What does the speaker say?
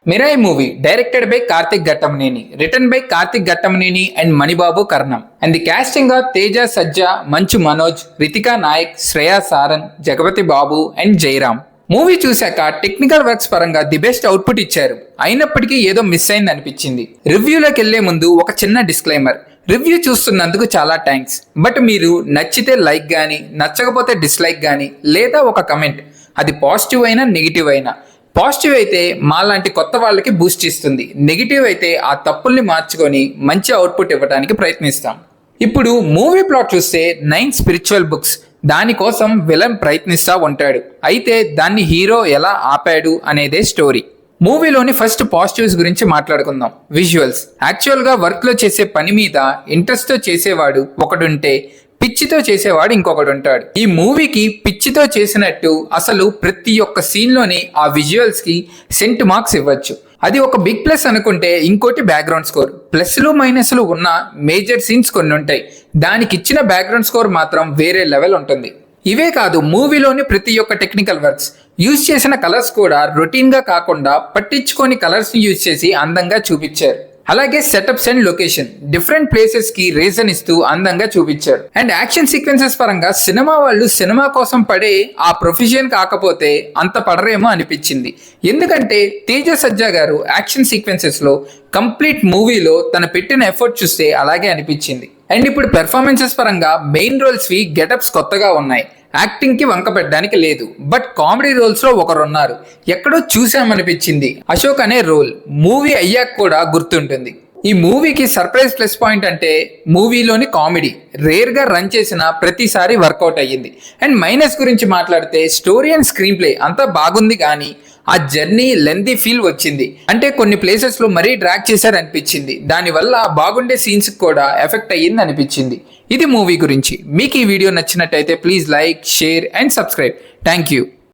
Mirai movie directed by Karthik Ghattamaneni, written by Karthik Ghattamaneni and Manibabu Karnam. And the casting of Teja Sajja, Manchu Manoj, Ritika Nayak, Shreya Saran, Jagapathi Babu and Jayaram. Movie చూశాక technical works పరంగా the best output ఇచ్చారు. అయినప్పటికీ ఏదో miss అయింది అనిపించింది. రివ్యూలోకి వెళ్లే ముందు ఒక చిన్న డిస్క్లైమర్. రివ్యూ చూస్తున్నందుకు చాలా థ్యాంక్స్. బట్ మీరు నచ్చితే లైక్ గానీ, నచ్చకపోతే డిస్లైక్ గానీ, లేదా ఒక కమెంట్, అది పాజిటివ్ అయినా నెగిటివ్ అయినా. పాజిటివ్ అయితే మాలాంటి కొత్త వాళ్ళకి బూస్ట్ ఇస్తుంది, నెగిటివ్ అయితే ఆ తప్పుల్ని మార్చుకొని మంచి అవుట్పుట్ ఇవ్వడానికి ప్రయత్నిస్తాం. ఇప్పుడు మూవీ ప్లాట్ చూస్తే 9 స్పిరిచువల్ బుక్స్. దానికోసం విలన్ ప్రయత్నిస్తూ ఉంటాడు. అయితే దాన్ని హీరో ఎలా ఆపాడు అనేదే స్టోరీ. మూవీలోని ఫస్ట్ పాజిటివ్స్ గురించి మాట్లాడుకుందాం. విజువల్స్. యాక్చువల్గా వర్క్లో చేసే పని మీద ఇంట్రెస్ట్తో చేసేవాడు ఒకడుంటే, పిచ్చితో చేసేవాడు ఇంకొకడు ఉంటాడు. ఈ మూవీకి పిచ్చితో చేసినట్టు అసలు ప్రతి ఒక్క సీన్లోని ఆ విజువల్స్కి సెంట్ మార్క్స్ ఇవ్వచ్చు. అది ఒక బిగ్ ప్లస్ అనుకుంటే, ఇంకోటి బ్యాక్గ్రౌండ్ స్కోర్. ప్లస్లు మైనస్లు ఉన్న మేజర్ సీన్స్ కొన్ని ఉంటాయి. దానికి ఇచ్చిన బ్యాక్గ్రౌండ్ స్కోర్ మాత్రం వేరే లెవెల్ ఉంటుంది. ఇవే కాదు, మూవీలోని ప్రతి ఒక్క టెక్నికల్ వర్క్స్, యూజ్ చేసిన కలర్స్ కూడా రొటీన్గా కాకుండా పట్టించుకొని కలర్స్ని యూజ్ చేసి అందంగా చూపించారు. అలాగే setups and location different places కి రీజన్ ఇస్తూ అందంగా చూపించారు. అండ్ యాక్షన్ సీక్వెన్సెస్ పరంగా సినిమా వాళ్ళు సినిమా కోసం పడే ఆ ప్రొఫెషన్ కాకపోతే అంత పడరేమో అనిపించింది. ఎందుకంటే తేజ సజ్జా గారు యాక్షన్ సీక్వెన్సెస్ లో కంప్లీట్ మూవీలో తను పెట్టిన ఎఫర్ట్ చూస్తే అలాగే అనిపించింది. అండ్ ఇప్పుడు పెర్ఫార్మెన్సెస్ పరంగా మెయిన్ రోల్స్ వి గెటప్స్ కొత్తగా ఉన్నాయి. యాక్టింగ్ కి వంక పెట్టడానికి లేదు. బట్ కామెడీ రోల్స్ లో ఒకరున్నారు, ఎక్కడో చూసామనిపించింది. అశోక్ అనే రోల్ మూవీ అయ్యాక కూడా గుర్తుంటుంది. ఈ మూవీకి సర్ప్రైజ్ ప్లస్ పాయింట్ అంటే మూవీలోని కామెడీ రేర్ గా రన్ చేసిన ప్రతిసారి వర్కౌట్ అయ్యింది. అండ్ మైనస్ గురించి మాట్లాడితే స్టోరీ అండ్ స్క్రీన్ ప్లే అంతా బాగుంది, కానీ ఆ జర్నీ లెంతీ ఫీల్ వచ్చింది. అంటే కొన్ని ప్లేసెస్ లో మరీ డ్రాగ్ చేశారు అనిపించింది. దానివల్ల బాగుండే సీన్స్ కూడా ఎఫెక్ట్ అయ్యింది అనిపించింది. ఇది మూవీ గురించి. మీకు ఈ వీడియో నచ్చినట్టయితే please like, share and subscribe. Thank you.